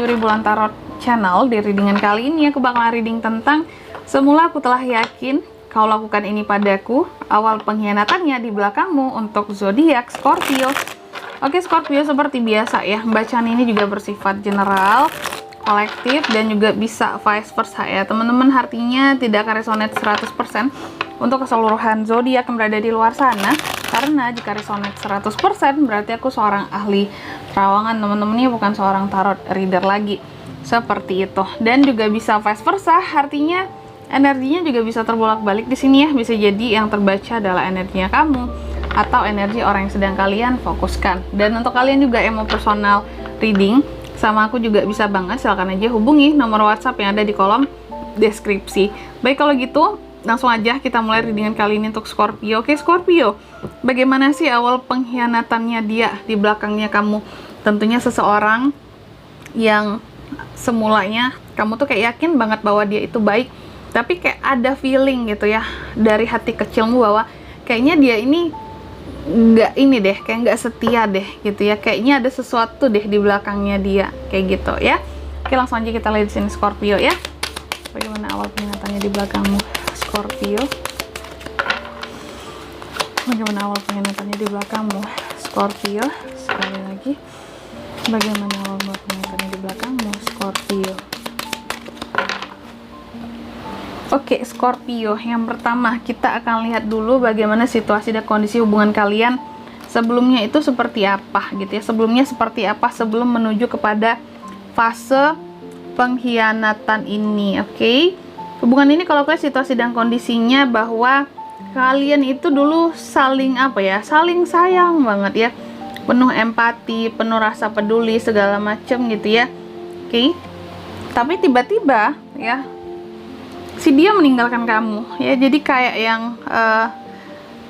Yuri Bulan Tarot Channel. Di readingan kali ini aku bakal reading tentang semula aku telah yakin kau lakukan ini padaku, awal pengkhianatannya di belakangmu untuk zodiak Scorpio. Oke Scorpio, seperti biasa ya, bacaan ini juga bersifat general, kolektif, dan juga bisa vice versa ya teman-teman. Artinya tidak akan resonate 100% untuk keseluruhan zodiak yang berada di luar sana, karena jika resonate 100% berarti aku seorang ahli terawangan teman-teman, bukan seorang tarot reader lagi, seperti itu. Dan juga bisa vice versa, artinya energinya juga bisa terbolak-balik di sini ya. Bisa jadi yang terbaca adalah energinya kamu atau energi orang yang sedang kalian fokuskan. Dan untuk kalian juga yang mau personal reading sama aku juga bisa banget, silahkan aja hubungi nomor WhatsApp yang ada di kolom deskripsi. Baik, kalau gitu langsung aja kita mulai readingan kali ini untuk Scorpio. Oke Scorpio, bagaimana sih awal pengkhianatannya dia di belakangnya kamu? Tentunya seseorang yang semulanya kamu tuh kayak yakin banget bahwa dia itu baik, tapi kayak ada feeling gitu ya dari hati kecilmu bahwa kayaknya dia ini nggak ini deh, kayak nggak setia deh gitu ya, kayaknya ada sesuatu deh di belakangnya dia kayak gitu ya. Oke, langsung aja kita lihat di sini Scorpio ya. Bagaimana awal pengkhianatannya di belakangmu Scorpio? Bagaimana awal pengkhianatannya di belakangmu Scorpio? Sekali lagi, bagaimana awal pengkhianatannya di belakangmu Scorpio? Oke Scorpio, yang pertama kita akan lihat dulu bagaimana situasi dan kondisi hubungan kalian sebelumnya itu seperti apa gitu ya. Sebelumnya seperti apa sebelum menuju kepada fase pengkhianatan ini. Oke, hubungan ini kalau kalian situasi dan kondisinya bahwa kalian itu dulu saling apa ya, saling sayang banget ya, penuh empati, penuh rasa peduli segala macem gitu ya. Oke, tapi tiba-tiba ya si dia meninggalkan kamu ya. Jadi kayak yang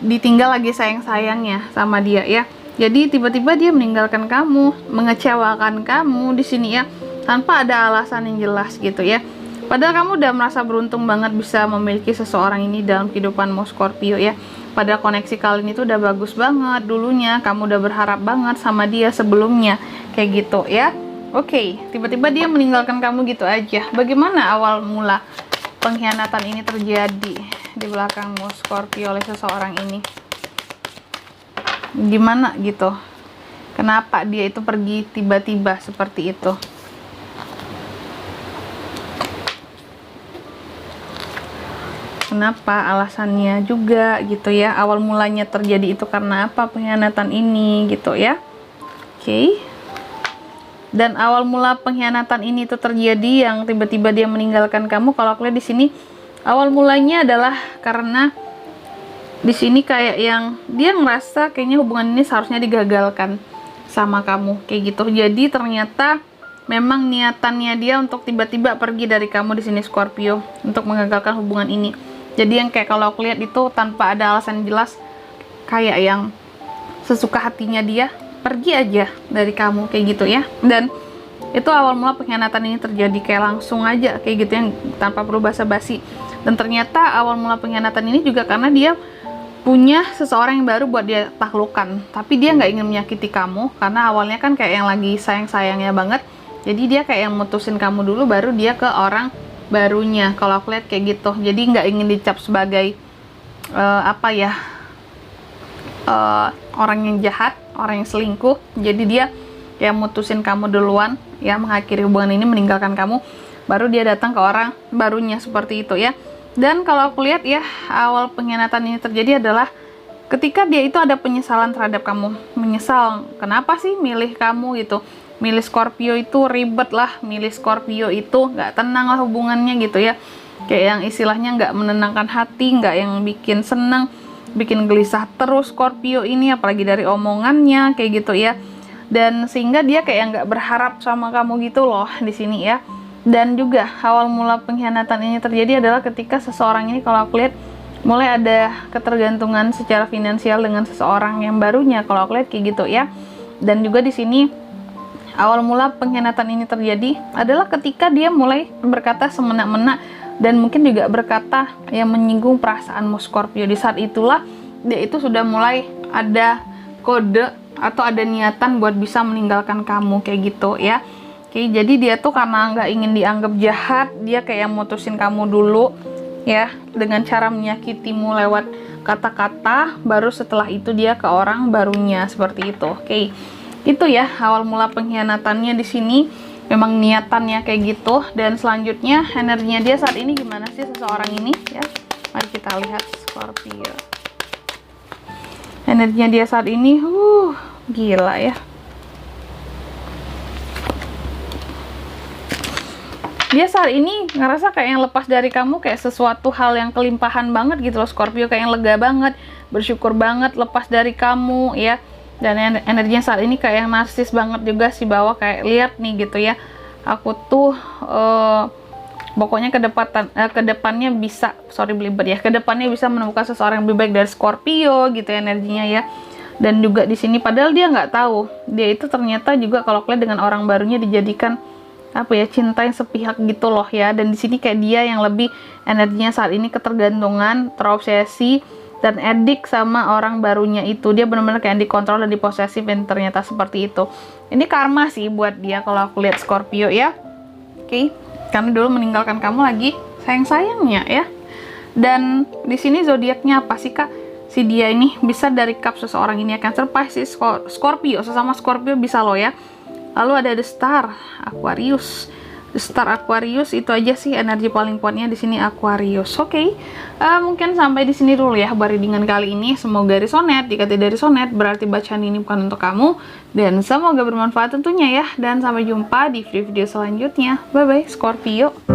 ditinggal lagi sayang-sayangnya sama dia ya. Jadi tiba-tiba dia meninggalkan kamu, mengecewakan kamu di sini ya, tanpa ada alasan yang jelas gitu ya. Padahal kamu udah merasa beruntung banget bisa memiliki seseorang ini dalam kehidupanmu Scorpio ya. Padahal koneksi kalian itu udah bagus banget dulunya, kamu udah berharap banget sama dia sebelumnya kayak gitu ya. Oke, tiba-tiba dia meninggalkan kamu gitu aja. Bagaimana awal mula pengkhianatan ini terjadi di belakangmu Scorpio oleh seseorang ini? Gimana gitu? Kenapa dia itu pergi tiba-tiba seperti itu? Kenapa alasannya juga gitu ya? Awal mulanya terjadi itu karena apa pengkhianatan ini gitu ya? Oke. Dan awal mula pengkhianatan ini itu terjadi yang tiba-tiba dia meninggalkan kamu. Kalau aku lihat di sini awal mulanya adalah karena di sini kayak yang dia ngerasa kayaknya hubungan ini seharusnya digagalkan sama kamu kayak gitu. Jadi ternyata memang niatannya dia untuk tiba-tiba pergi dari kamu di sini Scorpio untuk mengagalkan hubungan ini. Jadi yang kayak kalau aku lihat itu tanpa ada alasan jelas, kayak yang sesuka hatinya dia pergi aja dari kamu kayak gitu ya. Dan itu awal mula pengkhianatan ini terjadi kayak langsung aja kayak gitu yang tanpa perlu basa-basi. Dan ternyata awal mula pengkhianatan ini juga karena dia punya seseorang yang baru buat dia taklukkan, tapi dia nggak ingin menyakiti kamu karena awalnya kan kayak yang lagi sayang-sayangnya banget. Jadi dia kayak yang mutusin kamu dulu baru dia ke orang barunya. Kalau aku lihat kayak gitu. Jadi nggak ingin dicap sebagai apa ya, orang yang jahat, orang yang selingkuh. Jadi dia kayak mutusin kamu duluan ya, mengakhiri hubungan ini, meninggalkan kamu, baru dia datang ke orang barunya seperti itu ya. Dan kalau aku lihat ya, awal pengkhianatan ini terjadi adalah ketika dia itu ada penyesalan terhadap kamu. Menyesal, kenapa sih milih kamu gitu, milih Scorpio itu ribet lah, milih Scorpio itu nggak tenang lah hubungannya gitu ya. Kayak yang istilahnya nggak menenangkan hati, nggak yang bikin senang, bikin gelisah terus Scorpio ini, apalagi dari omongannya kayak gitu ya. Dan sehingga dia kayak nggak berharap sama kamu gitu loh di sini ya. Dan juga awal mula pengkhianatan ini terjadi adalah ketika seseorang ini kalau aku lihat mulai ada ketergantungan secara finansial dengan seseorang yang barunya. Kalau aku lihat kayak gitu ya. Dan juga di sini awal mula pengkhianatan ini terjadi adalah ketika dia mulai berkata semena-mena dan mungkin juga berkata yang menyinggung perasaanmu Scorpio. Di saat itulah dia itu sudah mulai ada kode atau ada niatan buat bisa meninggalkan kamu kayak gitu ya. Oke, jadi dia tuh karena nggak ingin dianggap jahat, dia kayak mutusin kamu dulu ya, dengan cara menyakitimu lewat kata-kata, baru setelah itu dia ke orang barunya, seperti itu. Oke, itu ya awal mula pengkhianatannya di sini. Memang niatannya kayak gitu. Dan selanjutnya energinya dia saat ini gimana sih seseorang ini ya? Mari kita lihat Scorpio. Energinya dia saat ini, gila ya. Dia saat ini ngerasa kayak yang lepas dari kamu kayak sesuatu hal yang kelimpahan banget gitu loh Scorpio, kayak yang lega banget, bersyukur banget lepas dari kamu ya. Dan energinya saat ini kayak yang narsis banget juga sih, bahwa kayak lihat nih gitu ya, aku tuh pokoknya kedepannya bisa, belibet ya, kedepannya bisa menemukan seseorang yang lebih baik dari Scorpio gitu ya, energinya ya. Dan juga di sini padahal dia nggak tahu, dia itu ternyata juga kalau kalian dengan orang barunya dijadikan apa ya, cinta yang sepihak gitu loh ya. Dan di sini kayak dia yang lebih energinya saat ini ketergantungan, terobsesi dan edik sama orang barunya itu. Dia benar-benar kayak dikontrol dan diposesif, dan ternyata seperti itu. Ini karma sih buat dia kalau aku lihat Scorpio ya. Oke, karena dulu meninggalkan kamu lagi sayang-sayangnya ya. Dan di sini zodiaknya apa sih Kak? Si dia ini bisa dari cup, seseorang ini akan surprise si Scorpio, sesama Scorpio bisa loh ya. Lalu ada The Star Aquarius. The Star Aquarius itu aja sih energi paling kuatnya di sini Aquarius. Oke, mungkin sampai di sini dulu ya readingan kali ini. Semoga resonate. Jika tidak resonate berarti bacaan ini bukan untuk kamu. Dan semoga bermanfaat tentunya ya. Dan sampai jumpa di video-video selanjutnya. Bye bye Scorpio.